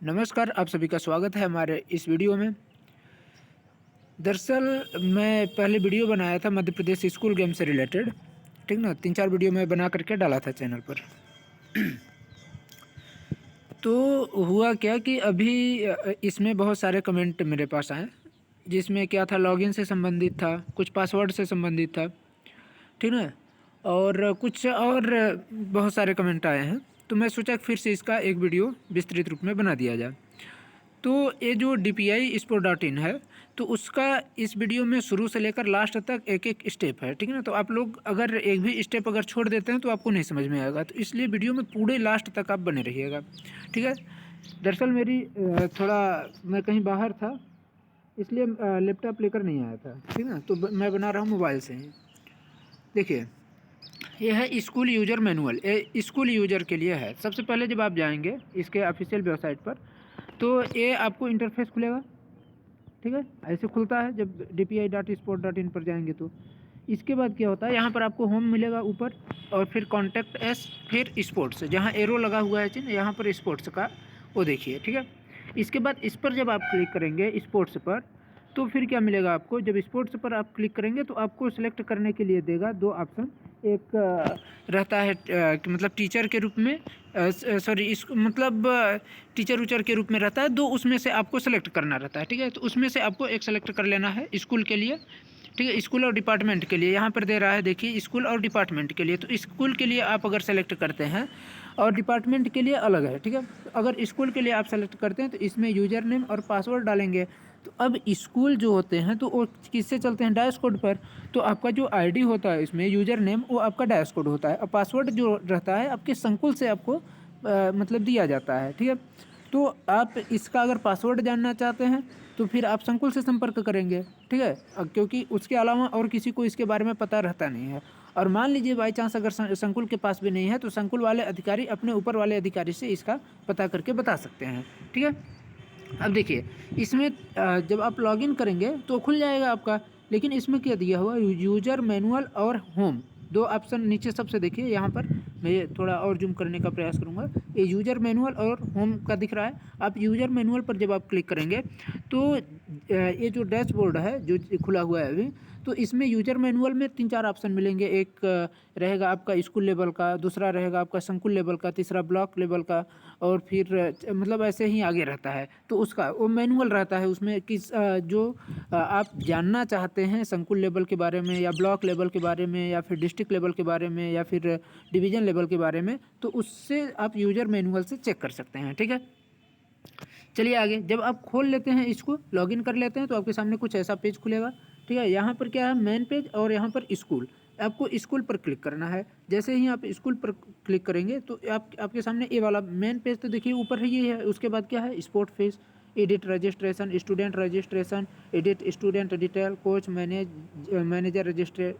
नमस्कार, आप सभी का स्वागत है हमारे इस वीडियो में। दरअसल मैं पहले वीडियो बनाया था मध्य प्रदेश स्कूल गेम से रिलेटेड, ठीक ना। 3-4 वीडियो मैं बना करके डाला था चैनल पर। तो हुआ क्या कि अभी इसमें बहुत सारे कमेंट मेरे पास आए, जिसमें क्या था, लॉगिन से संबंधित था, कुछ पासवर्ड से संबंधित था, ठीक ना, और कुछ और बहुत सारे कमेंट आए हैं। तो मैं सोचा कि फिर से इसका एक वीडियो विस्तृत रूप में बना दिया जाए। तो ये जो dpi-sport.in है, तो उसका इस वीडियो में शुरू से लेकर लास्ट तक एक एक स्टेप है, ठीक है ना। तो आप लोग अगर एक भी स्टेप अगर छोड़ देते हैं तो आपको नहीं समझ में आएगा, तो इसलिए वीडियो में पूरे लास्ट तक आप बने रहिएगा, ठीक है। दरअसल मेरी थोड़ा मैं कहीं बाहर था, इसलिए लैपटॉप लेकर नहीं आया था, ठीक ना। तो मैं बना रहा हूँ मोबाइल से ही। देखिए, ये है स्कूल यूजर मैनुअल। ये स्कूल यूजर के लिए है। सबसे पहले जब आप जाएंगे इसके ऑफिशियल वेबसाइट पर, तो ये आपको इंटरफेस खुलेगा, ठीक है। ऐसे खुलता है जब dpi.sport.in पर जाएंगे तो। इसके बाद क्या होता है, यहाँ पर आपको होम मिलेगा ऊपर, और फिर कॉन्टैक्ट एस, फिर स्पोर्ट्स, जहाँ एरो लगा हुआ है चिन्ह, यहाँ पर स्पोर्ट्स का वो देखिए, ठीक है। इसके बाद इस पर जब आप क्लिक करेंगे स्पोर्ट्स पर, तो फिर क्या मिलेगा आपको, जब स्पोर्ट्स पर आप क्लिक करेंगे तो आपको सेलेक्ट करने के लिए देगा दो ऑप्शन। एक रहता है मतलब टीचर के रूप में, सॉरी इस मतलब टीचर उचर के रूप में रहता है, दो उसमें से आपको सेलेक्ट करना रहता है, ठीक है। तो उसमें से आपको एक सेलेक्ट कर लेना है स्कूल के लिए, ठीक है। स्कूल और डिपार्टमेंट के लिए यहाँ पर दे रहा है, देखिए, स्कूल और डिपार्टमेंट के लिए। तो स्कूल के लिए आप अगर सेलेक्ट करते हैं और डिपार्टमेंट के लिए अलग है, ठीक है। अगर स्कूल के लिए आप सेलेक्ट करते हैं तो इसमें यूजर नेम और पासवर्ड डालेंगे। तो अब स्कूल जो होते हैं तो वो किससे चलते हैं, डैश कोड पर। तो आपका जो आईडी होता है इसमें यूजर नेम, वो आपका डैश कोड होता है, और पासवर्ड जो रहता है आपके संकुल से आपको मतलब दिया जाता है, ठीक है। तो आप इसका अगर पासवर्ड जानना चाहते हैं तो फिर आप संकुल से संपर्क करेंगे, ठीक है, क्योंकि उसके अलावा और किसी को इसके बारे में पता रहता नहीं है। और मान लीजिए बाई चांस अगर संकुल के पास भी नहीं है, तो संकुल वाले अधिकारी अपने ऊपर वाले अधिकारी से इसका पता करके बता सकते हैं, ठीक है। अब देखिए, इसमें जब आप लॉगिन करेंगे तो खुल जाएगा आपका, लेकिन इसमें क्या दिया हुआ, यूजर मैनुअल और होम, दो ऑप्शन नीचे सबसे देखिए। यहाँ पर मैं ये थोड़ा और जूम करने का प्रयास करूँगा। ये यूजर मैनुअल और होम का दिख रहा है। आप यूजर मैनुअल पर जब आप क्लिक करेंगे तो ये जो डैशबोर्ड है जो खुला हुआ है अभी, तो इसमें यूजर मैनुअल में 3-4 ऑप्शन मिलेंगे। एक रहेगा आपका स्कूल लेवल का, दूसरा रहेगा आपका संकुल लेवल का, तीसरा ब्लॉक लेवल का, और फिर मतलब ऐसे ही आगे रहता है। तो उसका वो मैनुअल रहता है, उसमें किस जो आप जानना चाहते हैं संकुल लेवल के बारे में, या ब्लॉक लेवल के बारे में, या फिर डिस्ट्रिक्ट लेवल के बारे में, या फिर डिवीज़न लेवल के बारे में, तो उससे आप यूजर मैनुअल से चेक कर सकते हैं, ठीक है। चलिए आगे, जब आप खोल लेते हैं इसको, लॉगिन कर लेते हैं, तो आपके सामने कुछ ऐसा पेज खुलेगा, ठीक है। यहाँ पर क्या है, मेन पेज, और यहाँ पर स्कूल। आपको स्कूल पर क्लिक करना है। जैसे ही आप स्कूल पर क्लिक करेंगे तो आपके सामने ये वाला मेन पेज, तो देखिए ऊपर ही ये है। उसके बाद क्या है, sport phase, edit registration, student registration, edit student detail, coach manager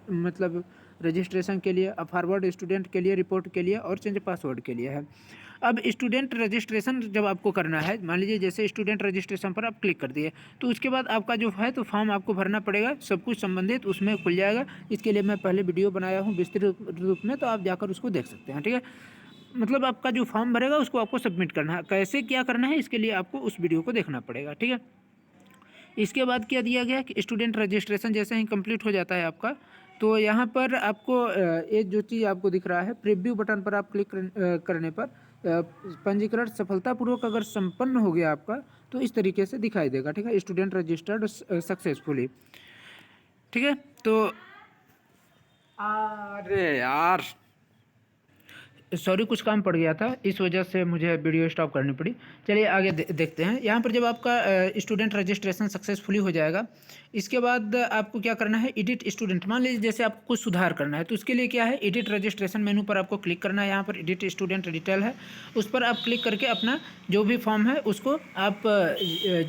मतलब रजिस्ट्रेशन के लिए, फॉरवर्ड स्टूडेंट के लिए, रिपोर्ट के लिए, और चेंज पासवर्ड के लिए है। अब स्टूडेंट रजिस्ट्रेशन जब आपको करना है, मान लीजिए जैसे स्टूडेंट रजिस्ट्रेशन पर आप क्लिक कर दिए, तो उसके बाद आपका जो है तो फॉर्म आपको भरना पड़ेगा, सब कुछ संबंधित उसमें खुल जाएगा। इसके लिए मैं पहले वीडियो बनाया हूँ विस्तृत रूप में, तो आप जाकर उसको देख सकते हैं, ठीक है। मतलब आपका जो फॉर्म भरेगा उसको आपको सबमिट करना है। कैसे क्या करना है इसके लिए आपको उस वीडियो को देखना पड़ेगा, ठीक है। इसके बाद क्या दिया गया कि स्टूडेंट रजिस्ट्रेशन जैसे ही कंप्लीट हो जाता है आपका, तो यहाँ पर आपको ये जो चीज़ आपको दिख रहा है, प्रीव्यू बटन पर आप क्लिक करने पर पंजीकरण सफलतापूर्वक अगर संपन्न हो गया आपका, तो इस तरीके से दिखाई देगा, ठीक है। स्टूडेंट रजिस्टर्ड सक्सेसफुली, ठीक है। तो अरे यार, सॉरी, कुछ काम पड़ गया था, इस वजह से मुझे वीडियो स्टॉप करनी पड़ी। चलिए आगे देखते हैं। यहाँ पर जब आपका स्टूडेंट रजिस्ट्रेशन सक्सेसफुली हो जाएगा, इसके बाद आपको क्या करना है, एडिट स्टूडेंट। मान लीजिए जैसे आपको कुछ सुधार करना है, तो उसके लिए क्या है, एडिट रजिस्ट्रेशन मेनू पर आपको क्लिक करना है। यहाँ पर एडिट स्टूडेंट डिटेल है, उस पर आप क्लिक करके अपना जो भी फॉर्म है उसको आप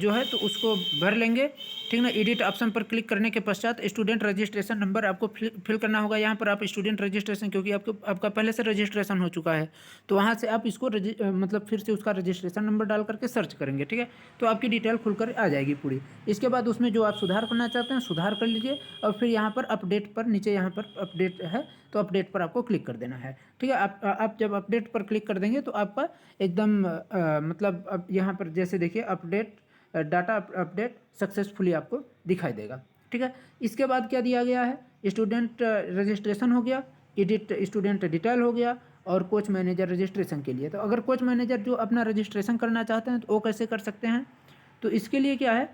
जो है तो उसको भर लेंगे, ठीक ना। एडिट ऑप्शन पर क्लिक करने के पश्चात स्टूडेंट रजिस्ट्रेशन नंबर आपको फिल करना होगा। यहाँ पर आप स्टूडेंट रजिस्ट्रेशन, क्योंकि आपका पहले से रजिस्ट्रेशन हो चुका है, तो वहाँ से आप इसको मतलब फिर से उसका रजिस्ट्रेशन नंबर डाल करके सर्च करेंगे, ठीक है। तो आपकी डिटेल खुलकर आ जाएगी पूरी। इसके बाद उसमें जो आप सुधार करना चाहते हैं सुधार कर लीजिए, और फिर यहाँ पर अपडेट पर नीचे यहाँ पर अपडेट है तो अपडेट पर आपको क्लिक कर देना है, ठीक है। आप जब अपडेट पर क्लिक कर देंगे तो आपका एकदम मतलब अब यहाँ पर जैसे देखिए अपडेट डाटा अपडेट सक्सेसफुली आपको दिखाई देगा, ठीक है। इसके बाद क्या दिया गया है, स्टूडेंट रजिस्ट्रेशन हो गया, एडिट स्टूडेंट डिटेल हो गया, और कोच मैनेजर रजिस्ट्रेशन के लिए। तो अगर कोच मैनेजर जो अपना रजिस्ट्रेशन करना चाहते हैं तो वो कैसे कर सकते हैं, तो इसके लिए क्या है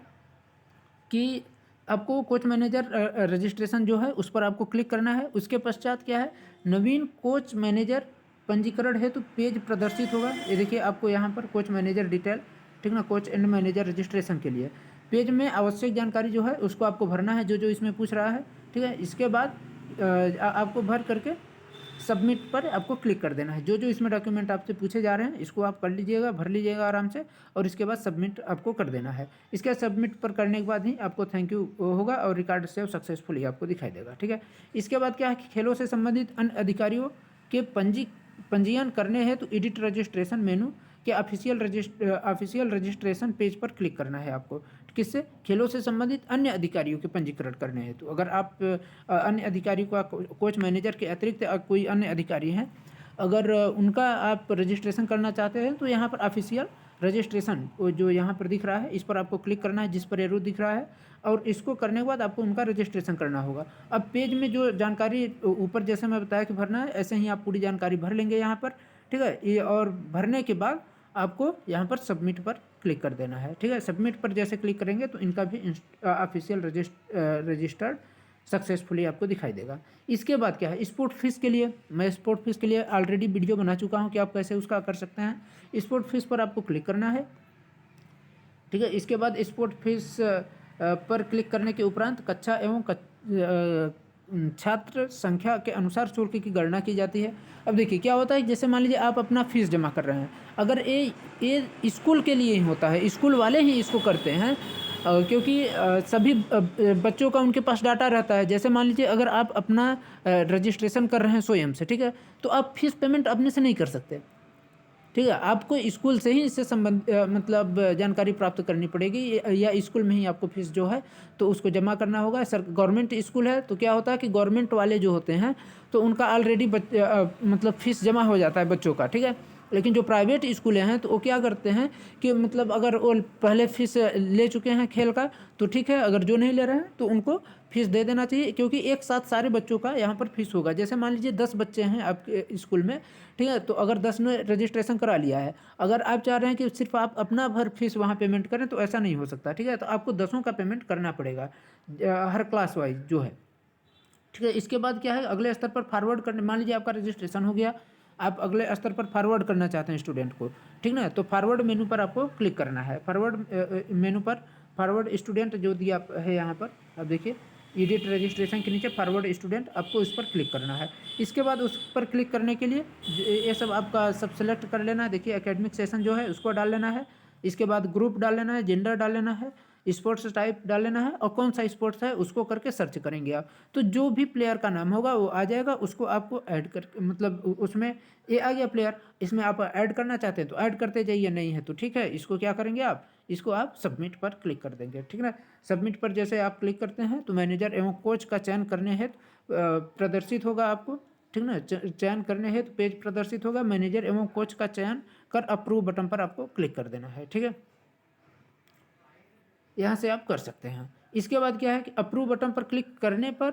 कि आपको कोच मैनेजर रजिस्ट्रेशन जो है उस पर आपको क्लिक करना है। उसके पश्चात क्या है, नवीन कोच मैनेजर पंजीकरण है तो पेज प्रदर्शित होगा। ये देखिए आपको यहाँ पर कोच मैनेजर डिटेल, ठीक ना, कोच एंड मैनेजर रजिस्ट्रेशन के लिए पेज में आवश्यक जानकारी जो है उसको आपको भरना है, जो जो इसमें पूछ रहा है, ठीक है। इसके बाद आपको भर करके सबमिट पर आपको क्लिक कर देना है। जो जो इसमें डॉक्यूमेंट आपसे पूछे जा रहे हैं इसको आप कर लीजिएगा, भर लीजिएगा आराम से, और इसके बाद सबमिट आपको कर देना है। इसके सबमिट पर करने के बाद ही आपको थैंक यू होगा और रिकॉर्ड सेव सक्सेसफुली आपको दिखाई देगा, ठीक है। इसके बाद क्या है कि खेलों से संबंधित अन्य अधिकारियों के पंजीयन करने हैं तो एडिट रजिस्ट्रेशन मेनू के ऑफिशियल रजिस्ट्रेशन पेज पर क्लिक करना है आपको। किससे, खेलों से संबंधित अन्य अधिकारियों के पंजीकरण करने हैं। तो अगर आप अन्य अधिकारियों का कोच मैनेजर के अतिरिक्त कोई अन्य अधिकारी हैं, अगर उनका आप रजिस्ट्रेशन करना चाहते हैं तो यहाँ पर ऑफिशियल रजिस्ट्रेशन जो यहाँ पर दिख रहा है इस पर आपको क्लिक करना है, जिस पर एरो दिख रहा है, और इसको करने के बाद आपको उनका रजिस्ट्रेशन करना होगा। अब पेज में जो जानकारी ऊपर जैसे मैं बताया कि भरना है, ऐसे ही आप पूरी जानकारी भर लेंगे यहाँ पर, ठीक है। ये और भरने के बाद आपको यहाँ पर सबमिट पर क्लिक कर देना है, ठीक है। सबमिट पर जैसे क्लिक करेंगे तो इनका भी ऑफिशियल रजिस्टर्ड सक्सेसफुली आपको दिखाई देगा। इसके बाद क्या है, स्पोर्ट फीस के लिए, मैं स्पोर्ट फीस के लिए ऑलरेडी वीडियो बना चुका हूँ कि आप कैसे उसका कर सकते हैं। स्पोर्ट फीस पर आपको क्लिक करना है, ठीक है। इसके बाद स्पोर्ट फीस पर क्लिक करने के उपरांत कक्षा एवं छात्र संख्या के अनुसार शुल्क की गणना की जाती है। अब देखिए क्या होता है, जैसे मान लीजिए आप अपना फीस जमा कर रहे हैं, अगर ये स्कूल के लिए ही होता है, स्कूल वाले ही इसको करते हैं, क्योंकि सभी बच्चों का उनके पास डाटा रहता है। जैसे मान लीजिए अगर आप अपना रजिस्ट्रेशन कर रहे हैं स्वयं से, ठीक है, तो आप फीस पेमेंट अपने से नहीं कर सकते, ठीक है। आपको स्कूल से ही इससे मतलब जानकारी प्राप्त करनी पड़ेगी, या स्कूल में ही आपको फीस जो है तो उसको जमा करना होगा। सर गवर्नमेंट स्कूल है तो क्या होता है कि गवर्नमेंट वाले जो होते हैं तो उनका ऑलरेडी मतलब फीस जमा हो जाता है बच्चों का, ठीक है। लेकिन जो प्राइवेट स्कूलें हैं तो वो क्या करते हैं कि मतलब अगर वो पहले फीस ले चुके हैं खेल का तो ठीक है, अगर जो नहीं ले रहे हैं तो उनको फीस दे देना चाहिए, क्योंकि एक साथ सारे बच्चों का यहाँ पर फीस होगा। जैसे मान लीजिए 10 बच्चे हैं आपके स्कूल में, ठीक है, तो अगर 10 ने रजिस्ट्रेशन करा लिया है, अगर आप चाह रहे हैं कि सिर्फ आप अपना भर फीस वहाँ पेमेंट करें तो ऐसा नहीं हो सकता, ठीक है। तो आपको 10 का पेमेंट करना पड़ेगा हर क्लास वाइज जो है, ठीक है। इसके बाद क्या है, अगले स्तर पर फॉरवर्ड करने, मान लीजिए आपका रजिस्ट्रेशन हो गया, आप अगले स्तर पर फॉरवर्ड करना चाहते हैं स्टूडेंट को, ठीक ना, तो फॉरवर्ड मेनू पर आपको क्लिक करना है। फॉरवर्ड मेनू पर फॉरवर्ड स्टूडेंट जो दिया है यहाँ पर, अब देखिए एडिट रजिस्ट्रेशन के नीचे फॉरवर्ड स्टूडेंट, आपको उस पर क्लिक करना है। इसके बाद उस पर क्लिक करने के लिए ये सब आपका सब सेलेक्ट कर लेना है। देखिए एकेडमिक सेशन जो है उसको डाल लेना है, इसके बाद ग्रुप डाल लेना है, जेंडर डाल लेना है, स्पोर्ट्स टाइप डाल लेना है, और कौन सा स्पोर्ट्स है उसको करके सर्च करेंगे आप, तो जो भी प्लेयर का नाम होगा वो आ जाएगा। उसको आपको ऐड कर, मतलब उसमें ये आ गया प्लेयर, इसमें आप ऐड करना चाहते हैं तो ऐड करते जाइए, नहीं है तो ठीक है, इसको क्या करेंगे आप, इसको आप सबमिट पर क्लिक कर देंगे, ठीक है। सबमिट पर जैसे आप क्लिक करते हैं तो मैनेजर एवं कोच का चयन करने हेतु प्रदर्शित होगा आपको, ठीक ना, चयन करने हेतु पेज प्रदर्शित होगा। मैनेजर एवं कोच का चयन कर अप्रूव बटन पर आपको क्लिक कर देना है, ठीक है। यहाँ से आप कर सकते हैं। इसके बाद क्या है कि अप्रूव बटन पर क्लिक करने पर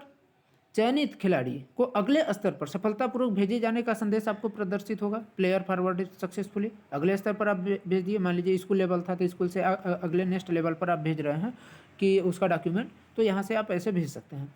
चयनित खिलाड़ी को अगले स्तर पर सफलतापूर्वक भेजे जाने का संदेश आपको प्रदर्शित होगा। प्लेयर फॉरवर्डेड सक्सेसफुली, अगले स्तर पर आप भेज दिए। मान लीजिए स्कूल लेवल था तो स्कूल से अगले नेक्स्ट लेवल पर आप भेज रहे हैं कि उसका डॉक्यूमेंट, तो यहाँ से आप ऐसे भेज सकते हैं,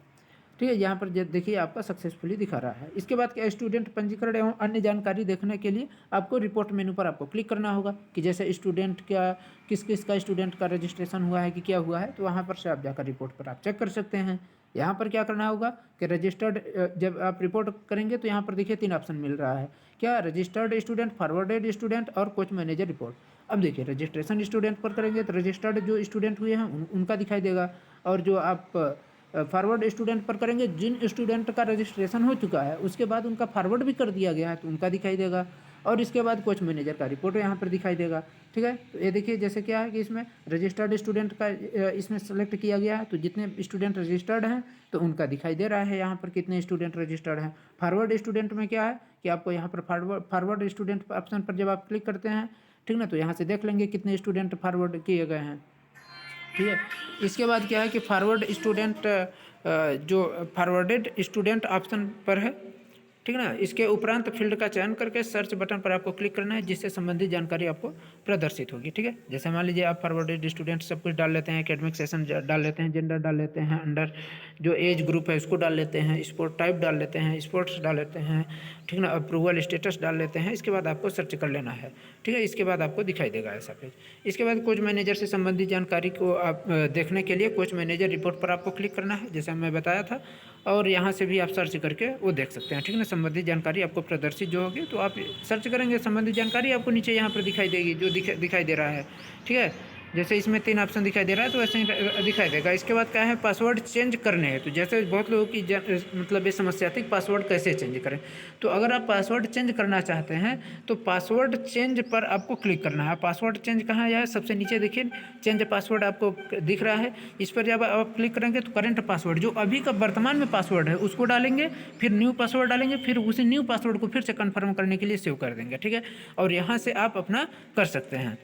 ठीक है। यहाँ पर देखिए आपका सक्सेसफुली दिखा रहा है। इसके बाद क्या, स्टूडेंट पंजीकरण एवं अन्य जानकारी देखने के लिए आपको रिपोर्ट मेनू पर आपको क्लिक करना होगा कि जैसे स्टूडेंट क्या, किस किस का स्टूडेंट का रजिस्ट्रेशन हुआ है कि क्या हुआ है, तो वहाँ पर से आप जाकर रिपोर्ट पर आप चेक कर सकते हैं। यहाँ पर क्या करना होगा कि रजिस्टर्ड, जब आप रिपोर्ट करेंगे तो यहाँ पर देखिए 3 ऑप्शन मिल रहा है, क्या, रजिस्टर्ड स्टूडेंट, फॉरवर्डेड स्टूडेंट और कोच मैनेजर रिपोर्ट। अब देखिए रजिस्ट्रेशन स्टूडेंट पर करेंगे तो रजिस्टर्ड जो स्टूडेंट हुए हैं उनका दिखाई देगा, और जो आप फॉरवर्ड स्टूडेंट पर करेंगे, जिन स्टूडेंट का रजिस्ट्रेशन हो चुका है उसके बाद उनका फॉरवर्ड भी कर दिया गया है तो उनका दिखाई देगा, और इसके बाद कोच मैनेजर का रिपोर्ट यहाँ पर दिखाई देगा। ठीक है, तो ये देखिए जैसे क्या है कि इसमें रजिस्टर्ड स्टूडेंट का इसमें सेलेक्ट किया गया है, तो जितने स्टूडेंट रजिस्टर्ड हैं तो उनका दिखाई दे रहा है यहाँ पर कितने स्टूडेंट रजिस्टर्ड हैं। फॉरवर्ड स्टूडेंट में क्या है कि आपको यहाँ पर फॉरवर्ड स्टूडेंट ऑप्शन पर जब आप क्लिक करते हैं, ठीक ना, तो यहाँ से देख लेंगे कितने स्टूडेंट फॉरवर्ड किए गए हैं। ठीक है, इसके बाद क्या है कि फॉरवर्ड स्टूडेंट जो फॉरवर्डेड स्टूडेंट ऑप्शन पर है, ठीक ना, इसके उपरांत फील्ड का चयन करके सर्च बटन पर आपको क्लिक करना है, जिससे संबंधित जानकारी आपको प्रदर्शित होगी। ठीक है, जैसे मान लीजिए आप फॉरवर्डेड स्टूडेंट सब कुछ डाल लेते हैं, एकेडमिक सेशन डाल लेते हैं, जेंडर डाल लेते हैं, अंडर जो एज ग्रुप है उसको डाल लेते हैं, स्पोर्ट टाइप डाल लेते हैं, स्पोर्ट्स डाल लेते हैं, ठीक ना, अप्रूवल स्टेटस डाल लेते हैं। इसके बाद आपको सर्च कर लेना है। ठीक है, इसके बाद आपको दिखाई देगा ऐसा पेज। इसके बाद कोच मैनेजर से संबंधित जानकारी को आप देखने के लिए कोच मैनेजर रिपोर्ट पर आपको क्लिक करना है, जैसा मैं बताया था, और यहाँ से भी आप सर्च करके वो देख सकते हैं। ठीक है ना, संबंधित जानकारी आपको प्रदर्शित जो होगी, तो आप सर्च करेंगे संबंधित जानकारी आपको नीचे यहाँ पर दिखाई देगी, जो दिखाई दे रहा है। ठीक है, जैसे इसमें 3 ऑप्शन दिखाई दे रहा है तो वैसे ही दिखाई देगा। इसके बाद क्या है, पासवर्ड चेंज करने हैं, तो जैसे बहुत लोगों की मतलब ये समस्या थी पासवर्ड कैसे चेंज करें, तो अगर आप पासवर्ड चेंज करना चाहते हैं तो पासवर्ड चेंज पर आपको क्लिक करना है। पासवर्ड चेंज कहाँ है, सबसे नीचे देखिए चेंज पासवर्ड आपको दिख रहा है, इस पर जब आप क्लिक करेंगे तो करंट पासवर्ड जो अभी का वर्तमान में पासवर्ड है उसको डालेंगे, फिर न्यू पासवर्ड डालेंगे, फिर उसी न्यू पासवर्ड को फिर से कन्फर्म करने के लिए सेव कर देंगे। ठीक है, और यहाँ से आप अपना कर सकते हैं।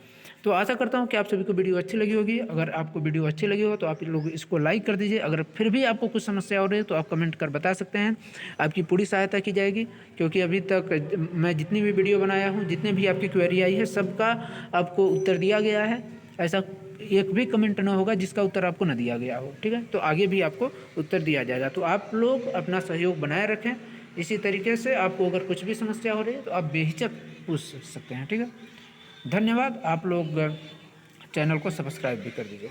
तो आशा करता हूँ कि आप सभी को वीडियो अच्छी लगी होगी। अगर आपको वीडियो अच्छी लगी हो तो आप लोग इसको लाइक कर दीजिए। अगर फिर भी आपको कुछ समस्या हो रही है तो आप कमेंट कर बता सकते हैं, आपकी पूरी सहायता की जाएगी। क्योंकि अभी तक मैं जितनी भी वीडियो बनाया हूँ, जितने भी आपकी क्वेरी आई है, सबका आपको उत्तर दिया गया है। ऐसा एक भी कमेंट ना होगा जिसका उत्तर आपको न दिया गया हो। ठीक है, तो आगे भी आपको उत्तर दिया जाएगा। तो आप लोग अपना सहयोग बनाए रखें। इसी तरीके से आपको अगर कुछ भी समस्या हो रही है तो आप बेहिचक पूछ सकते हैं। ठीक है, धन्यवाद। आप लोग चैनल को सब्सक्राइब भी कर दीजिए।